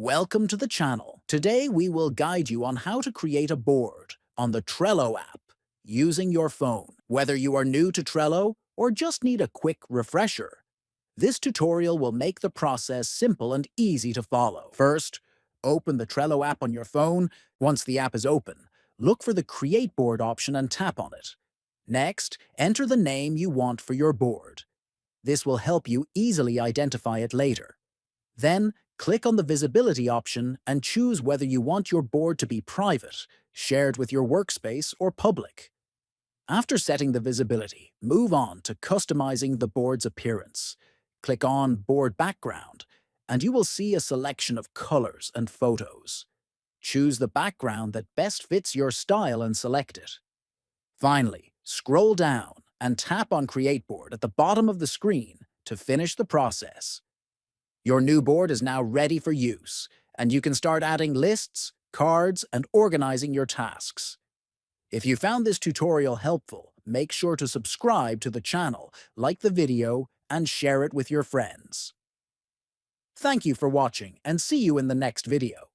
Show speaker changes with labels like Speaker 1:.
Speaker 1: Welcome to the channel. Today we will guide you on how to create a board on the Trello app using your phone. Whether you are new to Trello or just need a quick refresher, this tutorial will make the process simple and easy to follow. First, open the Trello app on your phone. Once the app is open, look for the Create Board option and tap on it. Next, enter the name you want for your board. This will help you easily identify it later. Then, click on the Visibility option and choose whether you want your board to be private, shared with your workspace, or public. After setting the visibility, move on to customizing the board's appearance. Click on Board Background, and you will see a selection of colors and photos. Choose the background that best fits your style and select it. Finally, scroll down and tap on Create Board at the bottom of the screen to finish the process. Your new board is now ready for use, and you can start adding lists, cards, and organizing your tasks. If you found this tutorial helpful, make sure to subscribe to the channel, like the video, and share it with your friends. Thank you for watching, and see you in the next video.